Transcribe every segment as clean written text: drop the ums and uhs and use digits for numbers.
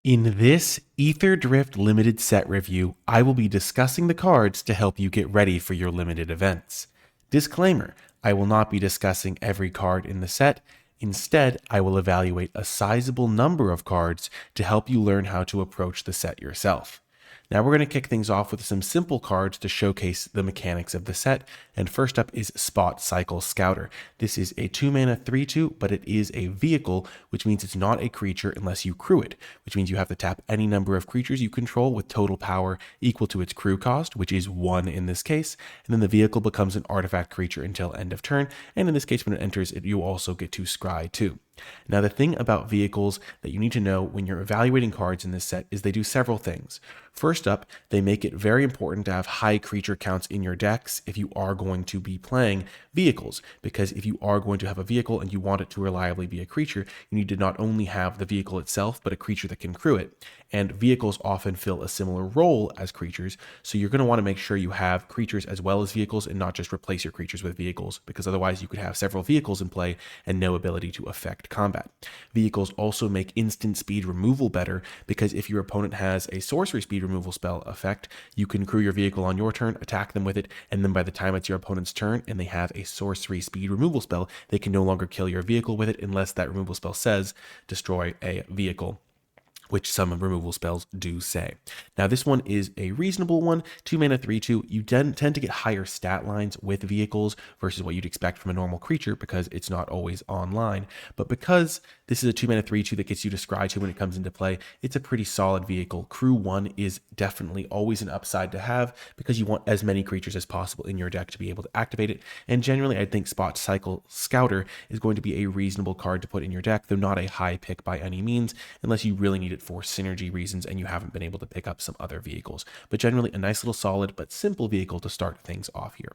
In this Aetherdrift limited set review, I will be discussing the cards to help you get ready for your limited events. Disclaimer, I will not be discussing every card in the set. Instead, I will evaluate a sizable number of cards to help you learn how to approach the set yourself. Now we're going to kick things off with some simple cards to showcase the mechanics of the set, and first up is Spot Cycle Scouter. This is a 2-mana 3/2, but it is a vehicle, which means it's not a creature unless you crew it, which means you have to tap any number of creatures you control with total power equal to its crew cost, which is 1 in this case, and then the vehicle becomes an artifact creature until end of turn, and in this case when it enters, you also get to scry too. Now, the thing about vehicles that you need to know when you're evaluating cards in this set is they do several things. First up, they make it very important to have high creature counts in your decks if you are going to be playing vehicles, because if you are going to have a vehicle and you want it to reliably be a creature, you need to not only have the vehicle itself, but a creature that can crew it. And vehicles often fill a similar role as creatures, so you're going to want to make sure you have creatures as well as vehicles and not just replace your creatures with vehicles, because otherwise you could have several vehicles in play and no ability to affect combat. Vehicles also make instant speed removal better, because if your opponent has a sorcery speed removal spell effect, you can crew your vehicle on your turn, attack them with it, and then by the time it's your opponent's turn and they have a sorcery speed removal spell, they can no longer kill your vehicle with it unless that removal spell says destroy a vehicle, which some removal spells do say. Now, this one is a reasonable one. 2-mana 3/2. You tend to get higher stat lines with vehicles versus what you'd expect from a normal creature because it's not always online. But because this is a 2-mana 3/2 that gets you to scry 2 when it comes into play, it's a pretty solid vehicle. Crew 1 is definitely always an upside to have because you want as many creatures as possible in your deck to be able to activate it. And generally, I think Spot Cycle Scouter is going to be a reasonable card to put in your deck, though not a high pick by any means, unless you really need it for synergy reasons and you haven't been able to pick up some other vehicles. But generally a nice little solid but simple vehicle to start things off here.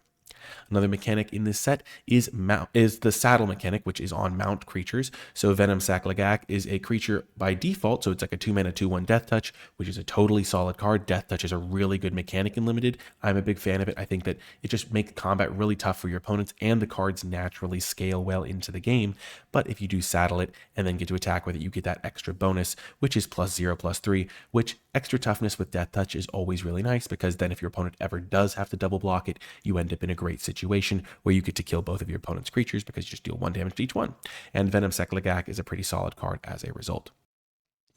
Another mechanic in this set is the saddle mechanic, which is on mount creatures. So Venom Saklagak is a creature by default, so it's like a 2-mana 2/1 Death Touch, which is a totally solid card. Death Touch is a really good mechanic in Limited. I'm a big fan of it. I think that it just makes combat really tough for your opponents, and the cards naturally scale well into the game. But if you do saddle it and then get to attack with it, you get that extra bonus, which is +0/+3, which extra toughness with Death Touch is always really nice, because then if your opponent ever does have to double block it, you end up in a great situation where you get to kill both of your opponent's creatures because you just deal 1 damage to each one. And Venom Saklagak is a pretty solid card as a result.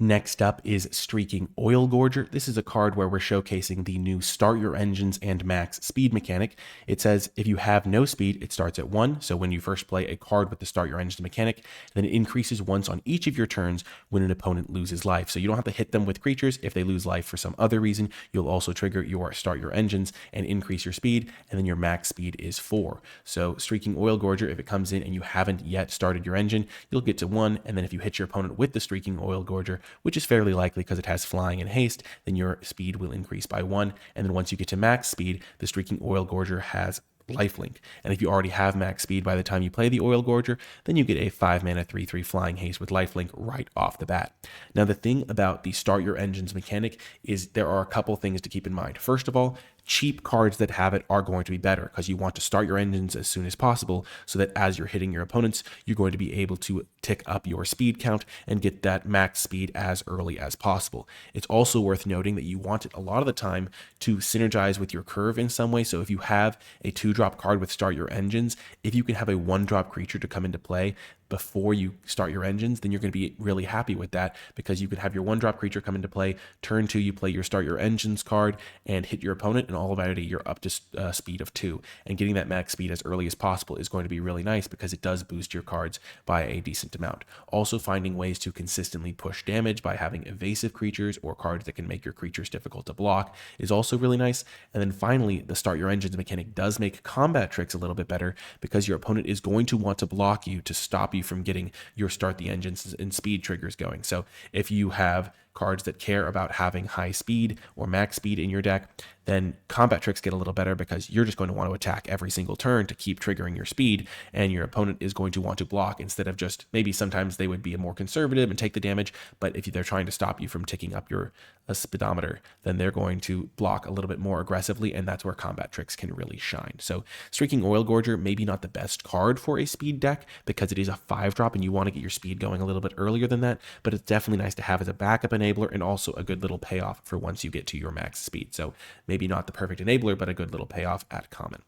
Next up is Streaking Oil Gorger. This is a card where we're showcasing the new Start Your Engines and Max Speed mechanic. It says if you have no speed, it starts at 1. So when you first play a card with the Start Your Engines mechanic, then it increases once on each of your turns when an opponent loses life. So you don't have to hit them with creatures. If they lose life for some other reason, you'll also trigger your Start Your Engines and increase your speed, and then your max speed is 4. So Streaking Oil Gorger, if it comes in and you haven't yet started your engine, you'll get to 1, and then if you hit your opponent with the Streaking Oil Gorger, which is fairly likely because it has flying and haste, then your speed will increase by 1. And then once you get to max speed, the Streaking Oil Gorger has lifelink. And if you already have max speed by the time you play the Oil Gorger, then you get a 5-mana 3/3 flying haste with lifelink right off the bat. Now, the thing about the Start Your Engines mechanic is there are a couple things to keep in mind. First of all, cheap cards that have it are going to be better because you want to start your engines as soon as possible so that as you're hitting your opponents, you're going to be able to tick up your speed count and get that max speed as early as possible. It's also worth noting that you want it a lot of the time to synergize with your curve in some way. So if you have a 2-drop card with Start Your Engines, if you can have a 1-drop creature to come into play before you start your engines, then you're going to be really happy with that, because you could have your 1-drop creature come into play, turn 2, you play your Start Your Engines card and hit your opponent, and already you're up to speed of 2. And getting that max speed as early as possible is going to be really nice because it does boost your cards by a decent amount. Also, finding ways to consistently push damage by having evasive creatures or cards that can make your creatures difficult to block is also really nice. And then finally, the Start Your Engines mechanic does make combat tricks a little bit better, because your opponent is going to want to block you to stop you from getting your Start the Engines and speed triggers going. So if you have cards that care about having high speed or max speed in your deck, then combat tricks get a little better because you're just going to want to attack every single turn to keep triggering your speed, and your opponent is going to want to block instead of just, maybe sometimes they would be more conservative and take the damage, but if they're trying to stop you from ticking up your speedometer, then they're going to block a little bit more aggressively, and that's where combat tricks can really shine. So Streaking Oil Gorger, maybe not the best card for a speed deck because it is a 5-drop and you want to get your speed going a little bit earlier than that, but it's definitely nice to have as a backup in enabler and also a good little payoff for once you get to your max speed. So maybe not the perfect enabler, but a good little payoff at common.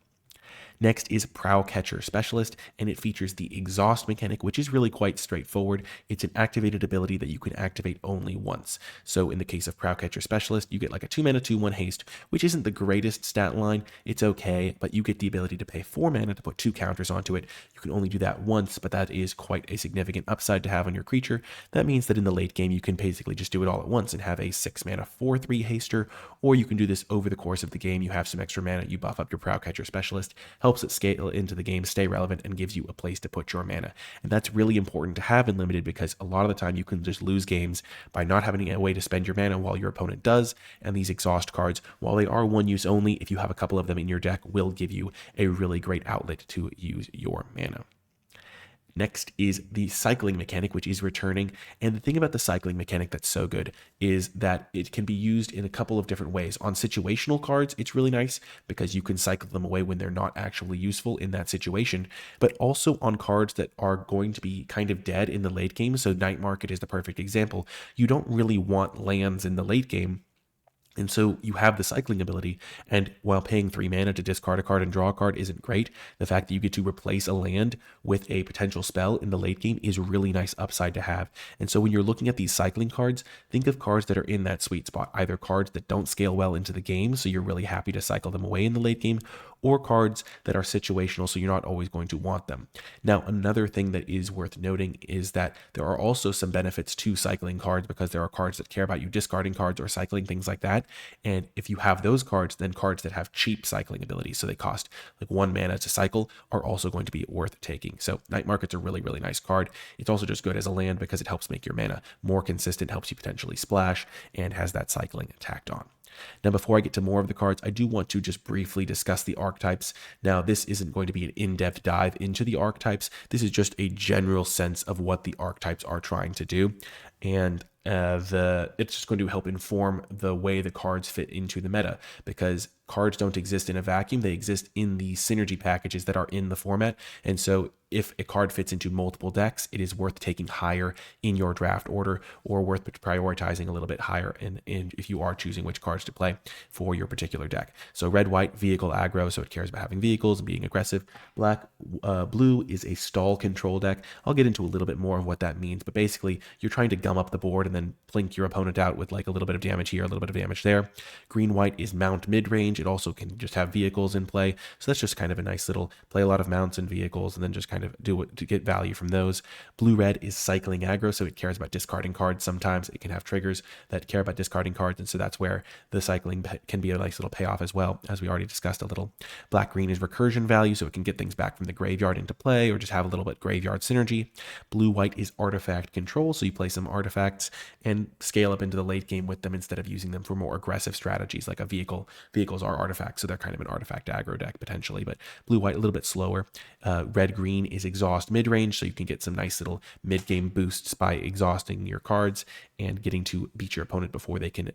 Next is Prow Catcher Specialist, and it features the exhaust mechanic, which is really quite straightforward. It's an activated ability that you can activate only once. So in the case of Prow Catcher Specialist, you get like a 2 mana 2/1 haste, which isn't the greatest stat line. It's okay, but you get the ability to pay 4 mana to put 2 counters onto it. You can only do that once, but that is quite a significant upside to have on your creature. That means that in the late game, you can basically just do it all at once and have a 6 mana 4/3 haster, or you can do this over the course of the game. You have some extra mana, you buff up your Prow Catcher Specialist, helps it scale into the game, stay relevant, and gives you a place to put your mana. And that's really important to have in limited because a lot of the time you can just lose games by not having a way to spend your mana while your opponent does. And these exhaust cards, while they are one use only, if you have a couple of them in your deck, will give you a really great outlet to use your mana. Next is the cycling mechanic, which is returning. And the thing about the cycling mechanic that's so good is that it can be used in a couple of different ways. On situational cards, it's really nice because you can cycle them away when they're not actually useful in that situation, but also on cards that are going to be kind of dead in the late game. So Night Market is the perfect example. You don't really want lands in the late game. And so you have the cycling ability, and while paying 3 mana to discard a card and draw a card isn't great, the fact that you get to replace a land with a potential spell in the late game is really nice upside to have. And so when you're looking at these cycling cards, think of cards that are in that sweet spot, either cards that don't scale well into the game, so you're really happy to cycle them away in the late game, or cards that are situational, so you're not always going to want them. Now, another thing that is worth noting is that there are also some benefits to cycling cards because there are cards that care about you discarding cards or cycling, things like that. And if you have those cards, then cards that have cheap cycling abilities, so they cost like 1 mana to cycle, are also going to be worth taking. So Night Market's a really, really nice card. It's also just good as a land because it helps make your mana more consistent, helps you potentially splash, and has that cycling tacked on. Now, before I get to more of the cards, I do want to just briefly discuss the archetypes. Now, this isn't going to be an in-depth dive into the archetypes. This is just a general sense of what the archetypes are trying to do. And it's just going to help inform the way the cards fit into the meta, because cards don't exist in a vacuum. They exist in the synergy packages that are in the format. And so if a card fits into multiple decks, it is worth taking higher in your draft order, or worth prioritizing a little bit higher in if you are choosing which cards to play for your particular deck. So red, white, vehicle aggro, so it cares about having vehicles and being aggressive. Black, blue is a stall control deck. I'll get into a little bit more of what that means, but basically you're trying to gum up the board and then blink your opponent out with like a little bit of damage here, a little bit of damage there. Green, white is mount mid-range. It also can just have vehicles in play. So that's just kind of a nice little play a lot of mounts and vehicles and then just kind of do it to get value from those. Blue, red is cycling aggro, so it cares about discarding cards. Sometimes it can have triggers that care about discarding cards, and so that's where the cycling can be a nice little payoff as well, as we already discussed a little. Black, green is recursion value, so it can get things back from the graveyard into play or just have a little bit graveyard synergy. Blue, white is artifact control, so you play some artifacts and scale up into the late game with them instead of using them for more aggressive strategies like a vehicle. Vehicles are artifacts, so they're kind of an artifact aggro deck potentially, but blue, white a little bit slower. Red, green is exhaust mid-range, so you can get some nice little mid-game boosts by exhausting your cards and getting to beat your opponent before they can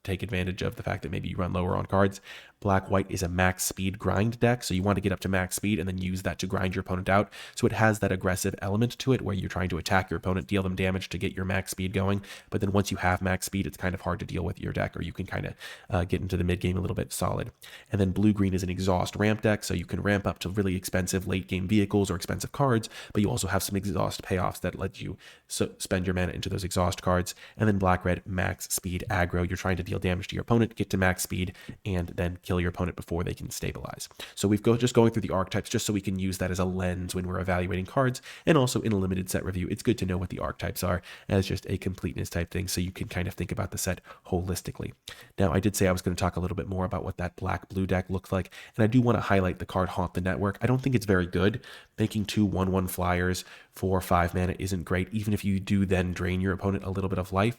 take advantage of the fact that maybe you run lower on cards. Black, white is a max speed grind deck, so you want to get up to max speed and then use that to grind your opponent out. So it has that aggressive element to it where you're trying to attack your opponent, deal them damage to get your max speed going, but then once you have max speed, it's kind of hard to deal with your deck, or you can kind of get into the mid-game a little bit solid. And then blue-green is an exhaust ramp deck, so you can ramp up to really expensive late-game vehicles or expensive cards, but you also have some exhaust payoffs that let you spend your mana into those exhaust cards. And then black-red, max speed aggro. You're trying to deal damage to your opponent, get to max speed, and then kill your opponent before they can stabilize. So we've just going through the archetypes just so we can use that as a lens when we're evaluating cards, and also in a limited set review, it's good to know what the archetypes are as just a completeness type thing, so you can kind of think about the set holistically. Now, I did say I was going to talk a little bit more about what that black-blue deck looks like, and I do want to highlight the card Haunt the Network. I don't think it's very good. Making 2 1/1 flyers for 5 mana isn't great, even if you do then drain your opponent a little bit of life.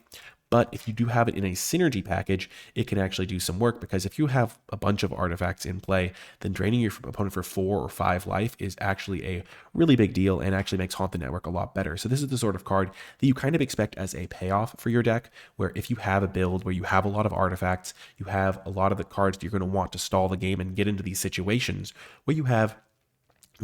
But if you do have it in a synergy package, it can actually do some work, because if you have a bunch of artifacts in play, then draining your opponent for 4 or 5 life is actually a really big deal and actually makes Haunt the Network a lot better. So this is the sort of card that you kind of expect as a payoff for your deck, where if you have a build where you have a lot of artifacts, you have a lot of the cards that you're going to want to stall the game and get into these situations where you have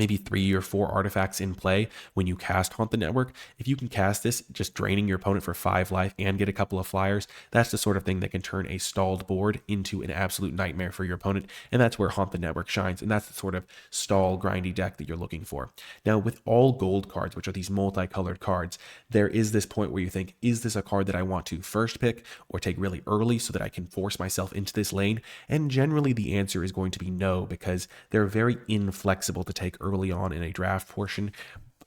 maybe 3 or 4 artifacts in play when you cast Haunt the Network. If you can cast this, just draining your opponent for 5 life and get a couple of flyers, that's the sort of thing that can turn a stalled board into an absolute nightmare for your opponent, and that's where Haunt the Network shines, and that's the sort of stall, grindy deck that you're looking for. Now, with all gold cards, which are these multicolored cards, there is this point where you think, is this a card that I want to first pick or take really early so that I can force myself into this lane? And generally the answer is going to be no, because they're very inflexible to take early on in a draft portion,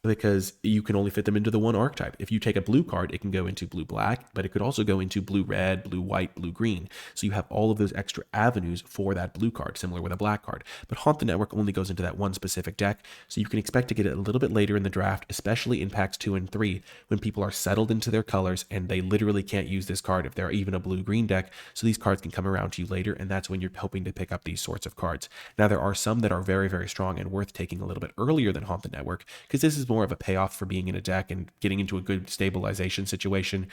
because you can only fit them into the one archetype. If you take a blue card, it can go into blue-black, but it could also go into blue-red, blue-white, blue-green. So you have all of those extra avenues for that blue card, similar with a black card. But Haunt the Network only goes into that one specific deck, so you can expect to get it a little bit later in the draft, especially in packs 2 and 3, when people are settled into their colors and they literally can't use this card if they're even a blue-green deck. So these cards can come around to you later, and that's when you're hoping to pick up these sorts of cards. Now, there are some that are very, very strong and worth taking a little bit earlier than Haunt the Network, because this is more of a payoff for being in a deck and getting into a good stabilization situation,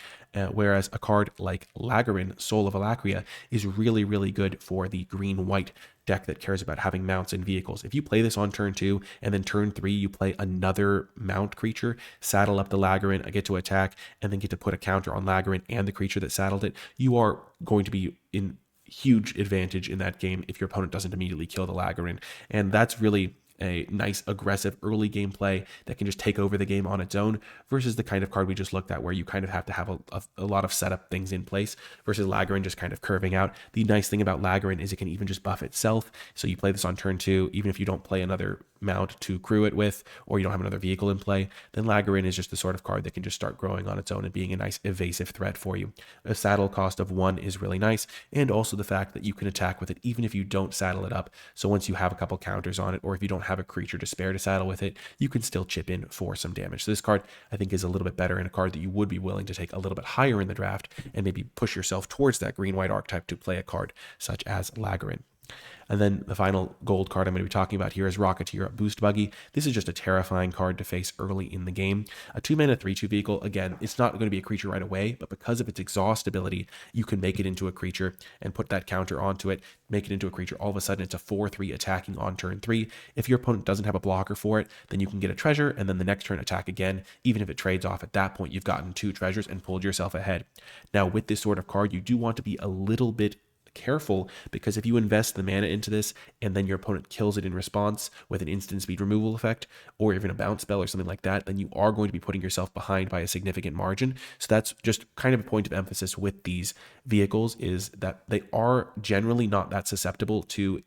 whereas a card like Lagarin, Soul of Alacria, is really, really good for the green-white deck that cares about having mounts and vehicles. If you play this on turn 2 and then turn 3 you play another mount creature, saddle up the Lagarin, get to attack, and then get to put a counter on Lagarin and the creature that saddled it, you are going to be in huge advantage in that game if your opponent doesn't immediately kill the Lagarin. And that's really a nice aggressive early game play that can just take over the game on its own, versus the kind of card we just looked at where you kind of have to have a lot of setup things in place, versus Lagarin just kind of curving out. The nice thing about Lagarin is it can even just buff itself. So you play this on turn 2, even if you don't play another mount to crew it with, or you don't have another vehicle in play, then Lagarin is just the sort of card that can just start growing on its own and being a nice evasive threat for you. A saddle cost of 1 is really nice, and also the fact that you can attack with it even if you don't saddle it up. So once you have a couple counters on it, or if you don't have a creature to spare to saddle with it, you can still chip in for some damage. So this card, I think, is a little bit better, and a card that you would be willing to take a little bit higher in the draft and maybe push yourself towards that green-white archetype to play a card such as Lagarin. And then the final gold card I'm going to be talking about here is Rocketeer Boost Buggy. This is just a terrifying card to face early in the game. A 2-mana 3/2 vehicle. Again, it's not going to be a creature right away, but because of its exhaust ability, you can make it into a creature and put that counter onto it, make it into a creature. All of a sudden, it's a 4/3 attacking on turn 3. If your opponent doesn't have a blocker for it, then you can get a treasure, and then the next turn attack again. Even if it trades off at that point, you've gotten 2 treasures and pulled yourself ahead. Now, with this sort of card, you do want to be a little bit careful, because if you invest the mana into this and then your opponent kills it in response with an instant speed removal effect, or even a bounce spell or something like that, then you are going to be putting yourself behind by a significant margin. So that's just kind of a point of emphasis with these vehicles, is that they are generally not that susceptible to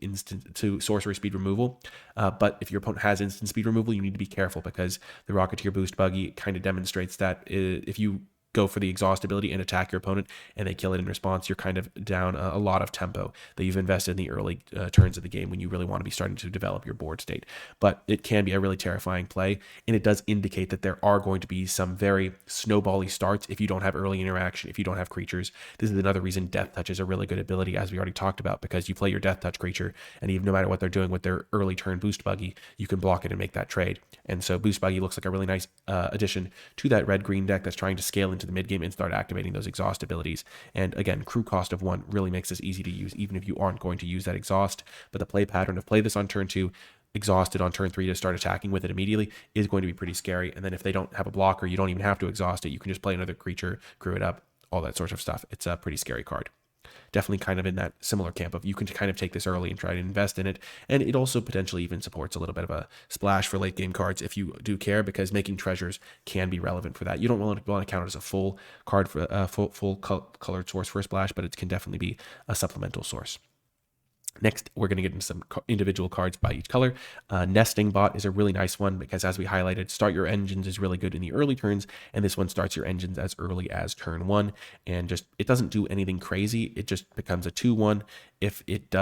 sorcery speed removal. But if your opponent has instant speed removal, you need to be careful, because the Rocketeer Boost Buggy kind of demonstrates that if you go for the exhaust ability and attack your opponent and they kill it in response, you're kind of down a lot of tempo that you've invested in the early turns of the game when you really want to be starting to develop your board state. But it can be a really terrifying play, and it does indicate that there are going to be some very snowbally starts if you don't have early interaction, if you don't have creatures. This is another reason Death Touch is a really good ability, as we already talked about, because you play your Death Touch creature, and even no matter what they're doing with their early turn Boost Buggy, you can block it and make that trade. And so Boost Buggy looks like a really nice addition to that red-green deck that's trying to scale into the mid game and start activating those exhaust abilities. And again, crew cost of 1 really makes this easy to use, even if you aren't going to use that exhaust. But the play pattern of play this on turn 2, exhausted on turn 3 to start attacking with it immediately, is going to be pretty scary. And then if they don't have a blocker, you don't even have to exhaust it. You can just play another creature, crew it up, all that sort of stuff. It's a pretty scary card. Definitely kind of in that similar camp of you can kind of take this early and try to invest in it. And it also potentially even supports a little bit of a splash for late game cards if you do care, because making treasures can be relevant for that. You don't want to count it as a full card for a full colored source for a splash, but it can definitely be a supplemental source. Next, we're going to get into some individual cards by each color. Nesting Bot is a really nice one, because as we highlighted, Start Your Engines is really good in the early turns, and this one starts your engines as early as turn 1, and just it doesn't do anything crazy. It just becomes a 2/1 if it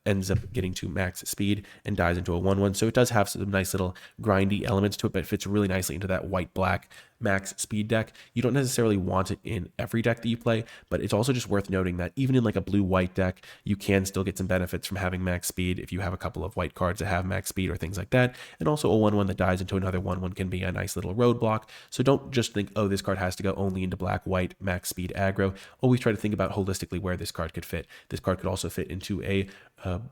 ends up getting to max speed and dies into a 1/1. So it does have some nice little grindy elements to it, but it fits really nicely into that white-black max speed deck. You don't necessarily want it in every deck that you play, but it's also just worth noting that even in like a blue-white deck, you can still get some benefits from having max speed if you have a couple of white cards that have max speed or things like that. And also a 1/1 that dies into another 1/1 can be a nice little roadblock. So don't just think, oh, this card has to go only into black-white max speed aggro. Always try to think about holistically where this card could fit. This card could also fit into a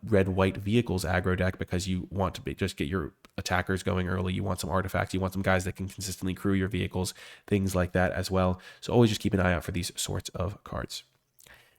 red-white vehicles aggro deck because you want to just get your attackers going early. You want some artifacts. You want some guys that can consistently crew your vehicles, things like that as well. So always just keep an eye out for these sorts of cards.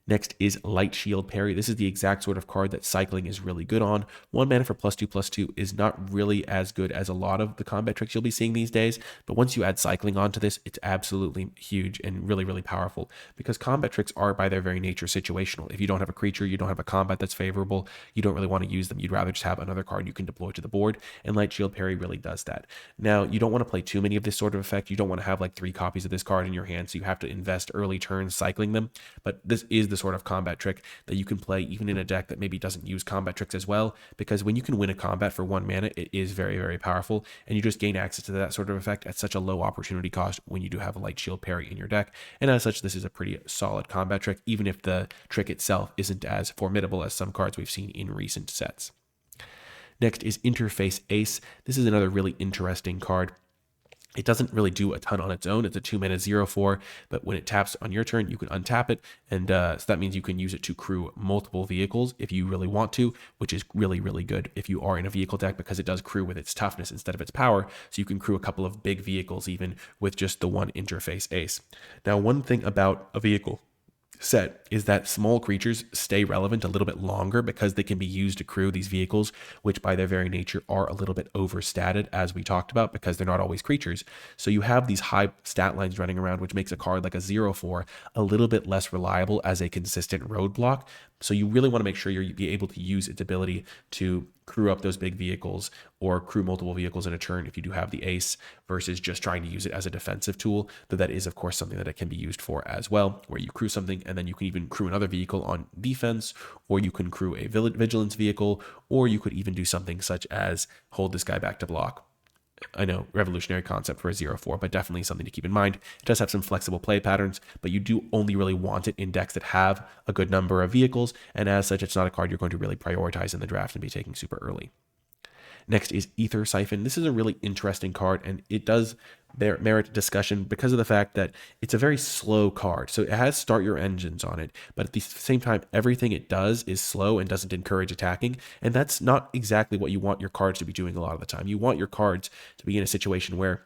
Next is Light Shield Parry. This is the exact sort of card that cycling is really good on. 1 mana for +2/+2 is not really as good as a lot of the combat tricks you'll be seeing these days, but once you add cycling onto this, it's absolutely huge and really, really powerful because combat tricks are by their very nature situational. If you don't have a creature, you don't have a combat that's favorable, you don't really want to use them. You'd rather just have another card you can deploy to the board, and Light Shield Parry really does that. Now, you don't want to play too many of this sort of effect. You don't want to have like 3 copies of this card in your hand, so you have to invest early turns cycling them, but this is the sort of combat trick that you can play even in a deck that maybe doesn't use combat tricks as well, because when you can win a combat for 1 mana, it is very, very powerful, and you just gain access to that sort of effect at such a low opportunity cost when you do have a Light Shield Parry in your deck, and as such, this is a pretty solid combat trick, even if the trick itself isn't as formidable as some cards we've seen in recent sets. Next is Interface Ace. This is another really interesting card. It doesn't really do a ton on its own. It's a 2 mana 0/4, but when it taps on your turn, you can untap it, and so that means you can use it to crew multiple vehicles if you really want to, which is really, really good if you are in a vehicle deck because it does crew with its toughness instead of its power, so you can crew a couple of big vehicles even with just the one Interface Ace. Now, one thing about a vehicle set is that small creatures stay relevant a little bit longer because they can be used to crew these vehicles, which by their very nature are a little bit overstatted, as we talked about, because they're not always creatures. So you have these high stat lines running around, which makes a card like a 0/4 a little bit less reliable as a consistent roadblock. So you really want to make sure you're be able to use its ability to crew up those big vehicles or crew multiple vehicles in a turn if you do have the ace, versus just trying to use it as a defensive tool, though that is of course something that it can be used for as well, where you crew something and then you can even crew another vehicle on defense, or you can crew a vigilance vehicle, or you could even do something such as hold this guy back to block. I know, revolutionary concept for a 0/4, but definitely something to keep in mind. It does have some flexible play patterns, but you do only really want it in decks that have a good number of vehicles, and as such, it's not a card you're going to really prioritize in the draft and be taking super early. Next is Ether Siphon. This is a really interesting card, and it does merit discussion because of the fact that it's a very slow card. So it has start your engines on it, but at the same time, everything it does is slow and doesn't encourage attacking. And that's not exactly what you want your cards to be doing a lot of the time. You want your cards to be in a situation where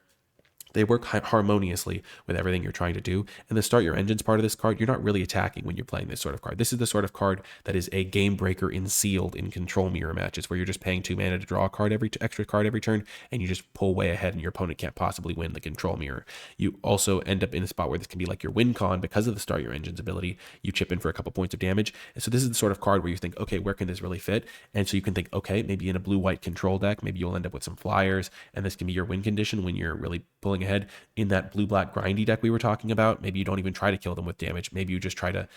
they work harmoniously with everything you're trying to do. And the start your engines part of this card, you're not really attacking when you're playing this sort of card. This is the sort of card that is a game breaker in sealed in control mirror matches, where you're just paying 2 mana to draw a card extra card every turn, and you just pull way ahead and your opponent can't possibly win the control mirror. You also end up in a spot where this can be like your win con because of the start your engines ability. You chip in for a couple points of damage. And so this is the sort of card where you think, okay, where can this really fit? And so you can think, okay, maybe in a blue-white control deck, maybe you'll end up with some flyers, and this can be your win condition when you're really pulling ahead. In that blue-black grindy deck we were talking about, maybe you don't even try to kill them with damage. Maybe you just try to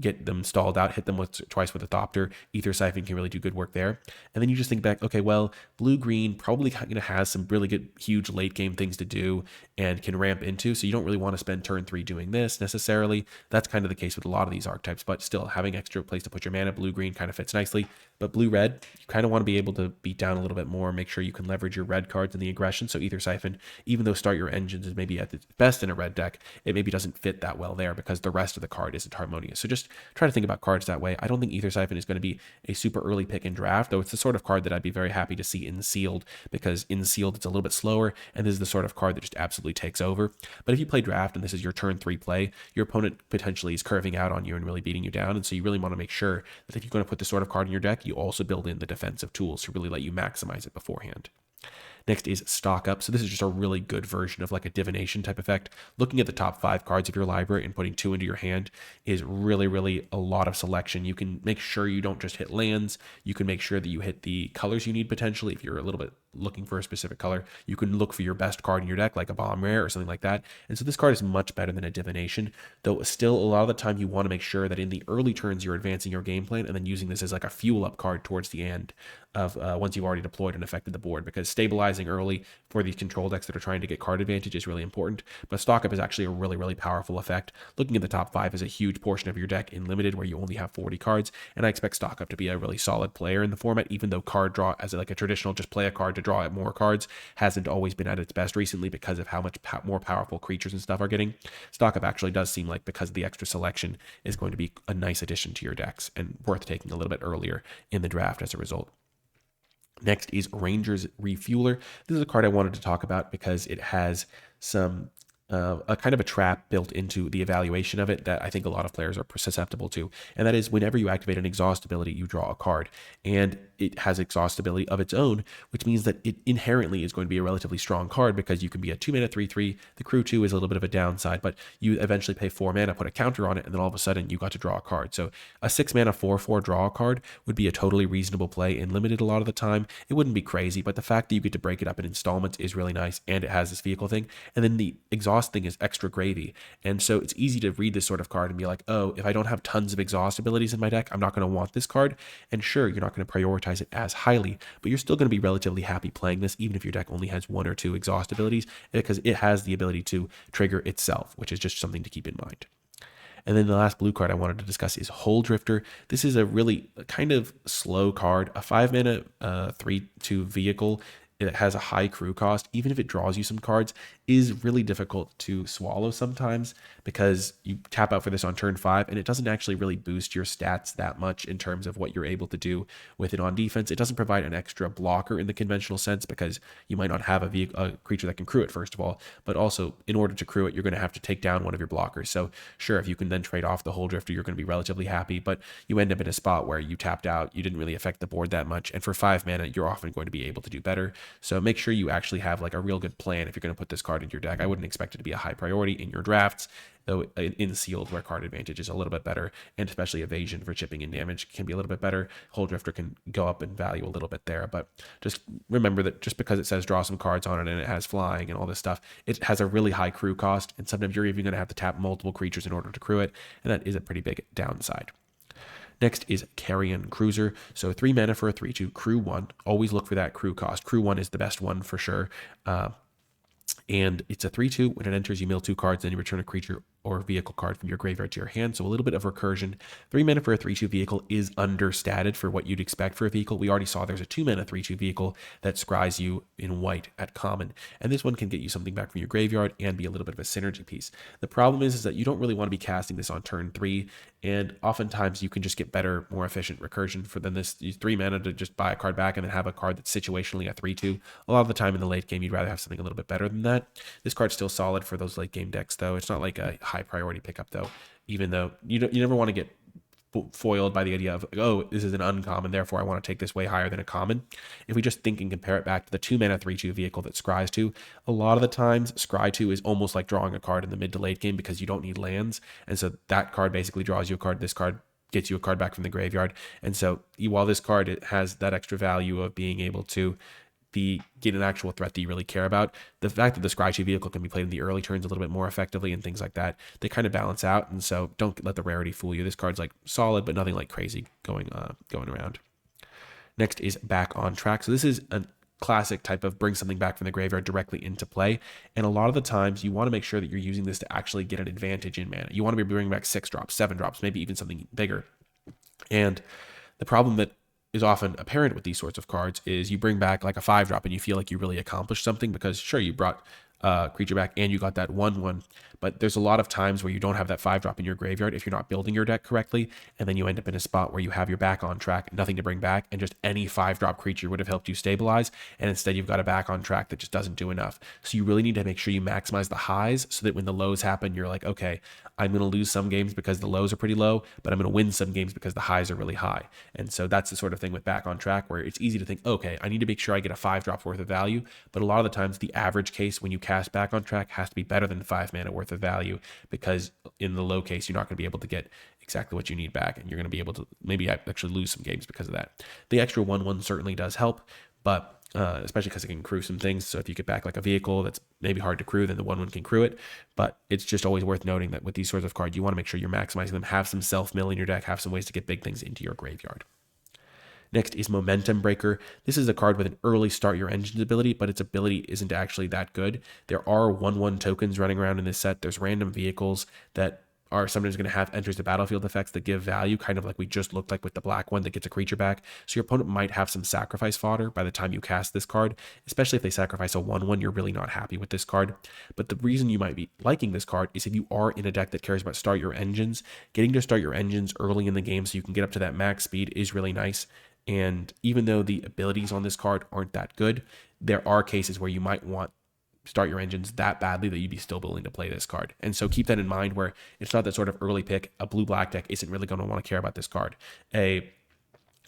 get them stalled out, hit them twice with a Thopter. Ether Siphon can really do good work there. And then you just think back, okay, well, blue-green probably going to has some really good, huge late-game things to do and can ramp into, so you don't really want to spend turn 3 doing this necessarily. That's kind of the case with a lot of these archetypes, but still, having extra place to put your mana, blue-green kind of fits nicely. But blue-red, you kind of want to be able to beat down a little bit more, make sure you can leverage your red cards in the aggression. So Ether Siphon, even though Start Your Engines is maybe at its best in a red deck, it maybe doesn't fit that well there because the rest of the card isn't harmonious. So just try to think about cards that way. I don't think Ether Siphon is going to be a super early pick in draft, though it's the sort of card that I'd be very happy to see in sealed, because in sealed it's a little bit slower, and this is the sort of card that just absolutely takes over. But if you play draft and this is your turn 3 play, your opponent potentially is curving out on you and really beating you down, and so you really want to make sure that if you're going to put this sort of card in your deck, you also build in the defensive tools to really let you maximize it beforehand. Next is Stock Up. So this is just a really good version of like a divination type effect. Looking at the top 5 cards of your library and putting 2 into your hand is really, really a lot of selection. You can make sure you don't just hit lands. You can make sure that you hit the colors you need potentially if you're a little bit looking for a specific color, you can look for your best card in your deck, like a bomb rare or something like that. And so this card is much better than a divination, though still a lot of the time you want to make sure that in the early turns you're advancing your game plan and then using this as like a fuel up card towards the end of once you've already deployed and affected the board, because stabilizing early for these control decks that are trying to get card advantage is really important. But stock up is actually a really, really powerful effect. Looking at the top 5 is a huge portion of your deck in limited where you only have 40 cards, and I expect stock up to be a really solid player in the format, even though card draw as like a traditional just play a card to draw at more cards hasn't always been at its best recently because of how much more powerful creatures and stuff are getting. Stock up actually does seem like, because of the extra selection, is going to be a nice addition to your decks and worth taking a little bit earlier in the draft as a result. Next is Ranger's Refueler. This is a card I wanted to talk about because it has some a kind of a trap built into the evaluation of it that I think a lot of players are susceptible to, and that is whenever you activate an exhaust ability, you draw a card, and it has exhaust ability of its own, which means that it inherently is going to be a relatively strong card because you can be a 2-mana 3/3. The crew 2 is a little bit of a downside, but you eventually pay 4 mana, put a counter on it, and then all of a sudden you got to draw a card. So a 6-mana 4/4 draw card would be a totally reasonable play in limited a lot of the time. It wouldn't be crazy, but the fact that you get to break it up in installments is really nice, and it has this vehicle thing, and then the exhaust thing is extra gravy. And so it's easy to read this sort of card and be like, oh, if I don't have tons of exhaust abilities in my deck, I'm not going to want this card. And sure, you're not going to prioritize it as highly, but you're still going to be relatively happy playing this, even if your deck only has 1 or 2 exhaust abilities, because it has the ability to trigger itself, which is just something to keep in mind. And then the last blue card I wanted to discuss is Huldrifter. This is a really kind of slow card, a 5-mana 3/2 vehicle. It has a high crew cost. Even if it draws you some cards, is really difficult to swallow sometimes because you tap out for this on turn 5 and it doesn't actually really boost your stats that much in terms of what you're able to do with it on defense. It doesn't provide an extra blocker in the conventional sense because you might not have a creature that can crew it, first of all, but also in order to crew it, you're going to have to take down one of your blockers. So sure, if you can then trade off the Huldrifter, you're going to be relatively happy, but you end up in a spot where you tapped out, you didn't really affect the board that much, and for 5 mana, you're often going to be able to do better. So make sure you actually have like a real good plan if you're going to put this card into your deck. I wouldn't expect it to be a high priority in your drafts, though in sealed where card advantage is a little bit better, and especially evasion for chipping and damage can be a little bit better. Huldrifter can go up in value a little bit there, but just remember that just because it says draw some cards on it and it has flying and all this stuff, it has a really high crew cost, and sometimes you're even going to have to tap multiple creatures in order to crew it, and that is a pretty big downside. Next is Carrion Cruiser. So 3 mana for a 3/2, crew 1. Always look for that crew cost. Crew 1 is the best one for sure. And it's a 3/2. When it enters, you mill 2 cards, then you return a creature or vehicle card from your graveyard to your hand. So a little bit of recursion. 3 mana for a 3/2 vehicle is understated for what you'd expect for a vehicle. We already saw there's a 2 mana 3/2 vehicle that scries you in white at common. And this one can get you something back from your graveyard and be a little bit of a synergy piece. The problem is that you don't really want to be casting this on turn 3. And oftentimes you can just get better, more efficient recursion for than this 3 mana to just buy a card back and then have a card that's situationally a 3/2. A lot of the time in the late game, you'd rather have something a little bit better than that. This card's still solid for those late game decks, though. It's not like a high priority pickup, though, even though you never want to get foiled by the idea of, oh, this is an uncommon, therefore I want to take this way higher than a common. If we just think and compare it back to the 2 mana 3/2 vehicle that scries to, a lot of the times scry 2 is almost like drawing a card in the mid to late game because you don't need lands, and so that card basically draws you a card. This card gets you a card back from the graveyard, and so while this card, it has that extra value of being able to get an actual threat that you really care about, the fact that the Scry2 vehicle can be played in the early turns a little bit more effectively and things like that, they kind of balance out. And so don't let the rarity fool you. This card's like solid, but nothing like crazy going around. Next is Back on Track. So this is a classic type of bring something back from the graveyard directly into play. And a lot of the times you want to make sure that you're using this to actually get an advantage in mana. You want to be bringing back 6 drops, 7 drops, maybe even something bigger. And the problem that is often apparent with these sorts of cards is you bring back like a 5-drop and you feel like you really accomplished something because sure, you brought creature back and you got that 1/1, but there's a lot of times where you don't have that 5-drop in your graveyard if you're not building your deck correctly, and then you end up in a spot where you have your back on track, nothing to bring back, and just any 5-drop creature would have helped you stabilize, and instead you've got a back on track that just doesn't do enough. So you really need to make sure you maximize the highs so that when the lows happen, you're like, okay, I'm going to lose some games because the lows are pretty low, but I'm going to win some games because the highs are really high. And so that's the sort of thing with back on track where it's easy to think, okay, I need to make sure I get a 5-drop worth of value, but a lot of the times the average case when you cast back on track has to be better than 5 mana worth of value, because in the low case, you're not going to be able to get exactly what you need back, and you're going to be able to maybe actually lose some games because of that. The extra 1/1 certainly does help, but especially because it can crew some things. So if you get back like a vehicle that's maybe hard to crew, then the 1/1 can crew it. But it's just always worth noting that with these sorts of cards, you want to make sure you're maximizing them, have some self-mill in your deck, have some ways to get big things into your graveyard. Next is Momentum Breaker. This is a card with an early start your engines ability, but its ability isn't actually that good. There are 1/1 tokens running around in this set. There's random vehicles that are sometimes going to have enters the battlefield effects that give value, kind of like we just looked like with the black one that gets a creature back. So your opponent might have some sacrifice fodder by the time you cast this card, especially if they sacrifice a 1/1, you're really not happy with this card. But the reason you might be liking this card is if you are in a deck that cares about start your engines, getting to start your engines early in the game so you can get up to that max speed is really nice. And even though the abilities on this card aren't that good, there are cases where you might want start your engines that badly that you'd be still willing to play this card. And so keep that in mind where it's not that sort of early pick. A blue-black deck isn't really going to want to care about this card. A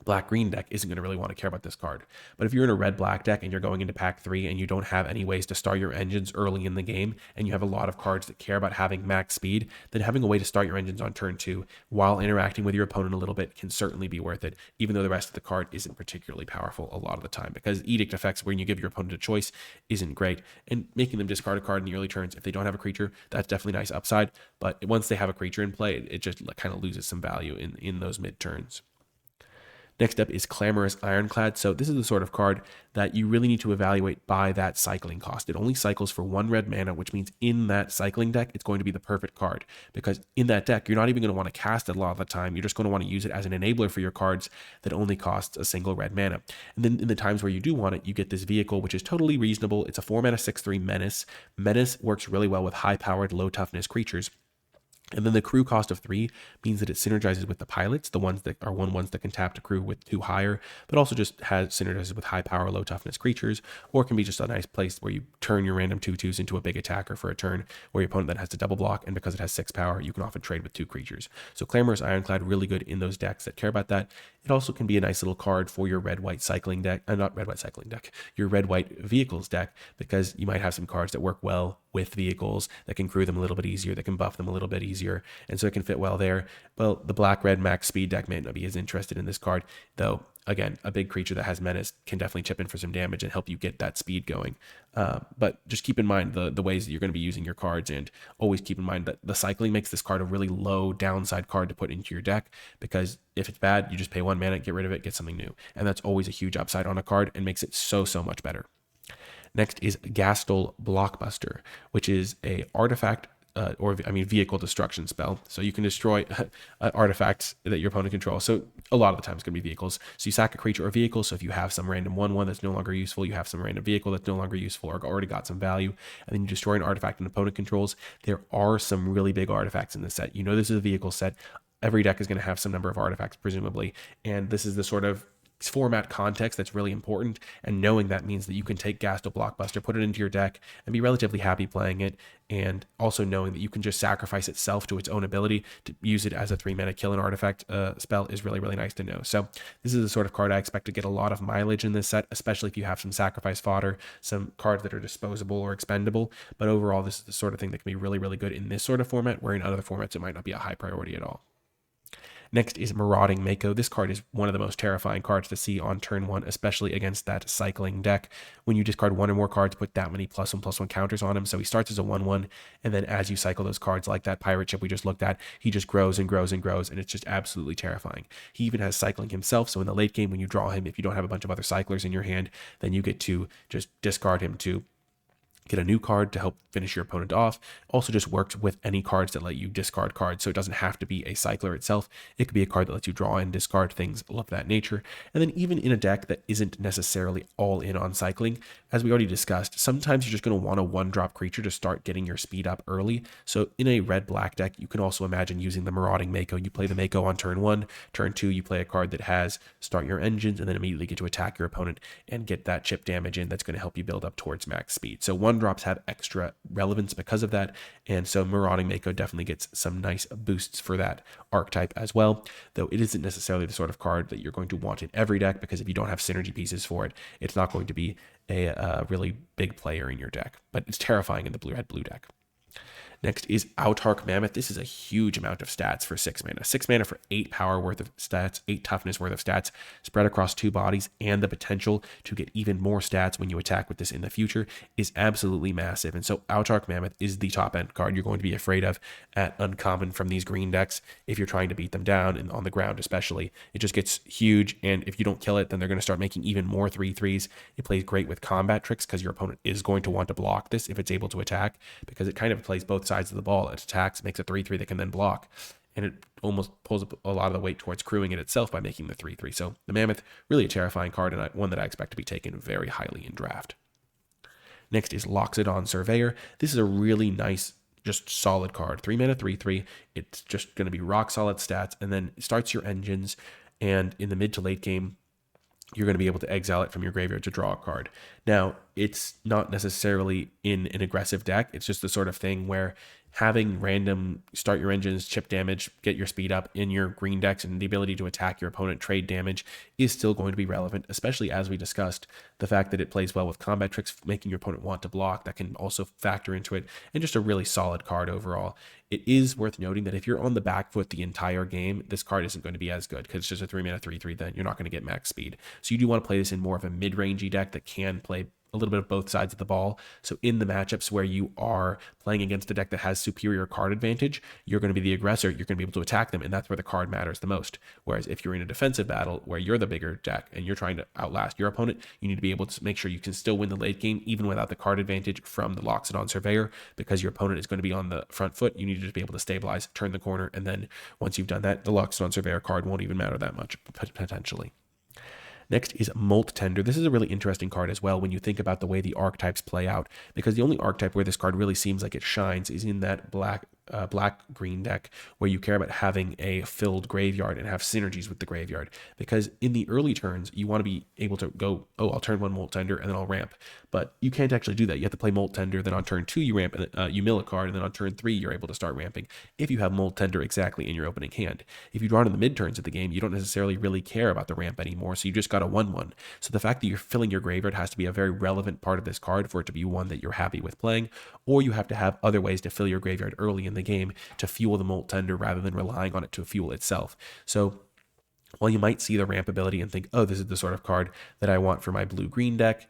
black-green deck isn't going to really want to care about this card. But if you're in a red-black deck and you're going into pack 3 and you don't have any ways to start your engines early in the game and you have a lot of cards that care about having max speed, then having a way to start your engines on turn 2 while interacting with your opponent a little bit can certainly be worth it, even though the rest of the card isn't particularly powerful a lot of the time, because edict effects when you give your opponent a choice isn't great, and making them discard a card in the early turns if they don't have a creature, that's definitely nice upside, but once they have a creature in play, it just kind of loses some value in those mid turns. Next up is Clamorous Ironclad. So this is the sort of card that you really need to evaluate by that cycling cost. It only cycles for 1 red mana, which means in that cycling deck, it's going to be the perfect card. Because in that deck, you're not even going to want to cast it a lot of the time. You're just going to want to use it as an enabler for your cards that only costs a single red mana. And then in the times where you do want it, you get this vehicle, which is totally reasonable. It's a 4 mana 6/3 Menace. Menace works really well with high-powered, low-toughness creatures. And then the crew cost of 3 means that it synergizes with the pilots, the ones that are 1/1s that can tap to crew with 2 higher, but also just has synergizes with high power, low toughness creatures, or it can be just a nice place where you turn your random 2/2s into a big attacker for a turn, where your opponent then has to double block, and because it has 6 power, you can often trade with 2 creatures. So Clamorous Ironclad, really good in those decks that care about that. It also can be a nice little card for your red-white cycling deck, not red-white cycling deck, your red-white vehicles deck, because you might have some cards that work well with vehicles that can crew them a little bit easier, that can buff them a little bit easier, and so it can fit well there. Well, the black-red max speed deck may not be as interested in this card, though, again, a big creature that has Menace can definitely chip in for some damage and help you get that speed going. But just keep in mind the ways that you're going to be using your cards, and always keep in mind that the cycling makes this card a really low downside card to put into your deck, because if it's bad, you just pay 1 mana, get rid of it, get something new. And that's always a huge upside on a card and makes it so much better. Next is Gastel Blockbuster, which is a artifact vehicle destruction spell. So you can destroy artifacts that your opponent controls. So a lot of the time it's going to be vehicles. So you sack a creature or vehicle. So if you have some random 1/1 that's no longer useful, you have some random vehicle that's no longer useful or already got some value, and then you destroy an artifact an opponent controls. There are some really big artifacts in this set. You know this is a vehicle set. Every deck is going to have some number of artifacts, presumably. And this is the sort of format context that's really important, and knowing that means that you can take Gastel Blockbuster, put it into your deck, and be relatively happy playing it, and also knowing that you can just sacrifice itself to its own ability to use it as a 3 mana kill an artifact spell is really nice to know. So this is the sort of card I expect to get a lot of mileage in this set, especially if you have some sacrifice fodder, some cards that are disposable or expendable. But overall, this is the sort of thing that can be really good in this sort of format, where in other formats it might not be a high priority at all. Next is Marauding Mako. This card is one of the most terrifying cards to see on turn 1, especially against that cycling deck. When you discard 1 or more cards, put that many +1/+1 counters on him. So he starts as a 1/1, and then as you cycle those cards, like that pirate ship we just looked at, he just grows and grows, and it's just absolutely terrifying. He even has cycling himself, so in the late game when you draw him, if you don't have a bunch of other cyclers in your hand, then you get to just discard him to get a new card to help finish your opponent off. Also just works with any cards that let you discard cards, so it doesn't have to be a cycler itself. It could be a card that lets you draw and discard things of that nature. And then even in a deck that isn't necessarily all in on cycling, as we already discussed, sometimes you're just going to want a 1-drop creature to start getting your speed up early. So in a red-black deck, you can also imagine using the Marauding Mako. You play the Mako on turn 1, turn 2 you play a card that has start your engines, and then immediately get to attack your opponent and get that chip damage in that's going to help you build up towards max speed. So 1-drops have extra relevance because of that, and so Marauding Mako definitely gets some nice boosts for that archetype as well, though it isn't necessarily the sort of card that you're going to want in every deck, because if you don't have synergy pieces for it, it's not going to be a really big player in your deck, but it's terrifying in the blue-red blue deck. Next is Autark Mammoth. This is a huge amount of stats for 6 mana. 6 mana for 8 power worth of stats, 8 toughness worth of stats, spread across 2 bodies, and the potential to get even more stats when you attack with this in the future is absolutely massive. And so Autark Mammoth is the top end card you're going to be afraid of at uncommon from these green decks if you're trying to beat them down and on the ground especially. It just gets huge, and if you don't kill it, then they're going to start making even more 3/3s. It plays great with combat tricks because your opponent is going to want to block this if it's able to attack, because it kind of plays both sides of the ball. It attacks, makes a 3/3 that can then block, and it almost pulls up a lot of the weight towards crewing it itself by making the 3/3. So the Mammoth, really a terrifying card, and one that I expect to be taken very highly in draft. Next is Loxodon Surveyor. This is a really nice, just solid card. 3 mana, 3/3. It's just going to be rock solid stats, and then it starts your engines, and in the mid to late game, you're going to be able to exile it from your graveyard to draw a card. Now, it's not necessarily in an aggressive deck. It's just the sort of thing where having random start your engines, chip damage, get your speed up in your green decks, and the ability to attack your opponent, trade damage, is still going to be relevant, especially as we discussed, the fact that it plays well with combat tricks, making your opponent want to block. That can also factor into it, and just a really solid card overall. It is worth noting that if you're on the back foot the entire game, this card isn't going to be as good because it's just a 3 mana 3/3, then you're not going to get max speed. So you do want to play this in more of a mid-rangey deck that can play a little bit of both sides of the ball. So in the matchups where you are playing against a deck that has superior card advantage, you're going to be the aggressor, you're going to be able to attack them, and that's where the card matters the most. Whereas if you're in a defensive battle where you're the bigger deck and you're trying to outlast your opponent, you need to be able to make sure you can still win the late game even without the card advantage from the Loxodon Surveyor, because your opponent is going to be on the front foot. You need to just be able to stabilize, turn the corner, and then once you've done that, the Loxodon Surveyor card won't even matter that much, potentially. Next is Molt Tender. This is a really interesting card as well when you think about the way the archetypes play out, because the only archetype where this card really seems like it shines is in that black-green deck where you care about having a filled graveyard and have synergies with the graveyard. Because in the early turns, you want to be able to go, oh, I'll turn 1 Molt Tender and then I'll ramp. But you can't actually do that. You have to play Molt Tender, then on turn 2 you ramp, you mill a card, and then on turn 3 you're able to start ramping if you have Molt Tender exactly in your opening hand. If you draw it in the mid turns of the game, you don't necessarily really care about the ramp anymore, so you just got a 1/1. So the fact that you're filling your graveyard has to be a very relevant part of this card for it to be one that you're happy with playing, or you have to have other ways to fill your graveyard early in the game to fuel the Molt Tender rather than relying on it to fuel itself. So while you might see the ramp ability and think, oh, this is the sort of card that I want for my blue-green deck,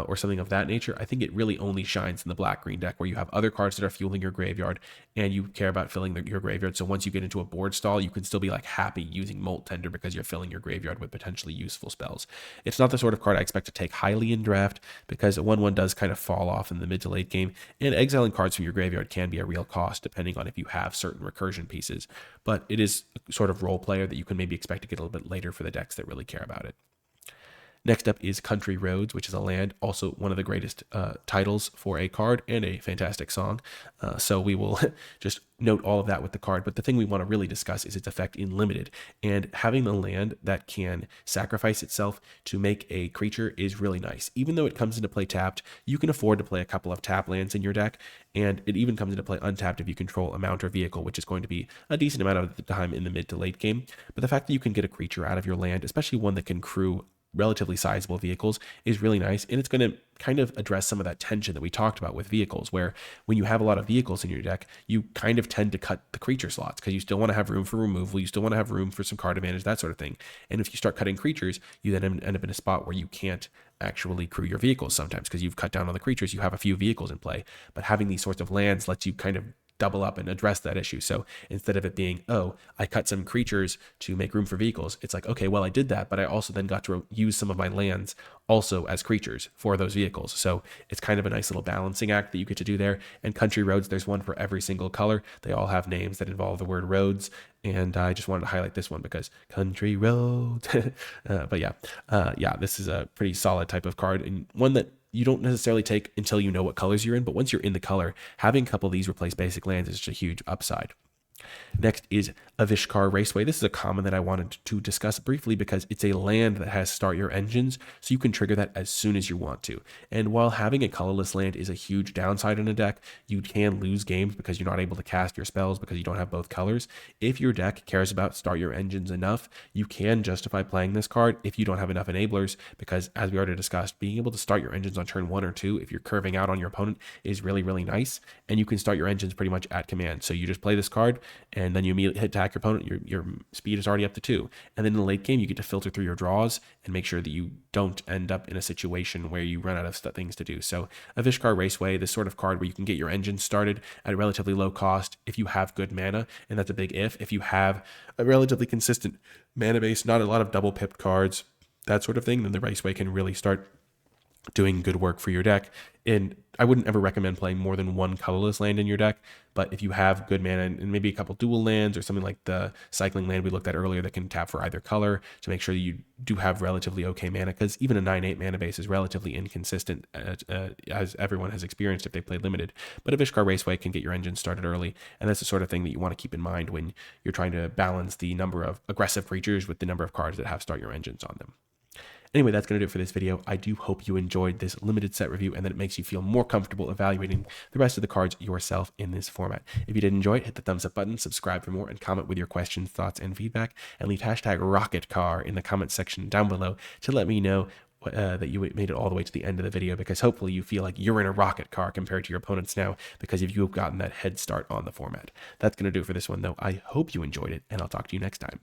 or something of that nature, I think it really only shines in the black-green deck where you have other cards that are fueling your graveyard and you care about filling your graveyard. So once you get into a board stall, you can still be like happy using Molt Tender because you're filling your graveyard with potentially useful spells. It's not the sort of card I expect to take highly in draft because a 1/1 does kind of fall off in the mid to late game, and exiling cards from your graveyard can be a real cost depending on if you have certain recursion pieces. But it is a sort of role player that you can maybe expect to get a little bit later for the decks that really care about it. Next up is Country Roads, which is a land, also one of the greatest titles for a card and a fantastic song. So we will just note all of that with the card. But the thing we want to really discuss is its effect in Limited. And having the land that can sacrifice itself to make a creature is really nice. Even though it comes into play tapped, you can afford to play a couple of tap lands in your deck. And it even comes into play untapped if you control a mount or vehicle, which is going to be a decent amount of the time in the mid to late game. But the fact that you can get a creature out of your land, especially one that can crew relatively sizable vehicles, is really nice, and it's going to kind of address some of that tension that we talked about with vehicles, where when you have a lot of vehicles in your deck, you kind of tend to cut the creature slots because you still want to have room for removal, you still want to have room for some card advantage, that sort of thing. And if you start cutting creatures, you then end up in a spot where you can't actually crew your vehicles sometimes because you've cut down on the creatures, you have a few vehicles in play. But having these sorts of lands lets you kind of double up and address that issue. So instead of it being, oh, I cut some creatures to make room for vehicles, it's like, okay, well, I did that, but I also then got to use some of my lands also as creatures for those vehicles. So it's kind of a nice little balancing act that you get to do there. And Country Roads, there's one for every single color. They all have names that involve the word roads. And I just wanted to highlight this one because Country Roads. But yeah, this is a pretty solid type of card, and one that you don't necessarily take until you know what colors you're in, but once you're in the color, having a couple of these replace basic lands is just a huge upside. Next is Avishkar Raceway. This is a common that I wanted to discuss briefly because it's a land that has start your engines, so you can trigger that as soon as you want to. And while having a colorless land is a huge downside in a deck, you can lose games because you're not able to cast your spells because you don't have both colors. If your deck cares about start your engines enough, you can justify playing this card if you don't have enough enablers, because as we already discussed, being able to start your engines on turn 1 or 2 if you're curving out on your opponent is really, really nice, and you can start your engines pretty much at command. So you just play this card and then you immediately attack your opponent. Your speed is already up to 2, and then in the late game you get to filter through your draws and make sure that you don't end up in a situation where you run out of things to do. So Avishkar Raceway, this sort of card where you can get your engine started at a relatively low cost if you have good mana, and that's a big if you have a relatively consistent mana base, not a lot of double pipped cards, that sort of thing, then the Raceway can really start doing good work for your deck. And I wouldn't ever recommend playing more than one colorless land in your deck, but if you have good mana and maybe a couple dual lands or something like the cycling land we looked at earlier that can tap for either color, to make sure that you do have relatively okay mana, because even a 9/8 mana base is relatively inconsistent, as everyone has experienced if they played limited. But Avishkar Raceway can get your engine started early, and that's the sort of thing that you want to keep in mind when you're trying to balance the number of aggressive creatures with the number of cards that have start your engines on them. Anyway, that's going to do it for this video. I do hope you enjoyed this limited set review and that it makes you feel more comfortable evaluating the rest of the cards yourself in this format. If you did enjoy it, hit the thumbs up button, subscribe for more, and comment with your questions, thoughts, and feedback, and leave hashtag RocketCar in the comment section down below to let me know that you made it all the way to the end of the video, because hopefully you feel like you're in a rocket car compared to your opponents now because you have gotten that head start on the format. That's going to do it for this one, though. I hope you enjoyed it, and I'll talk to you next time.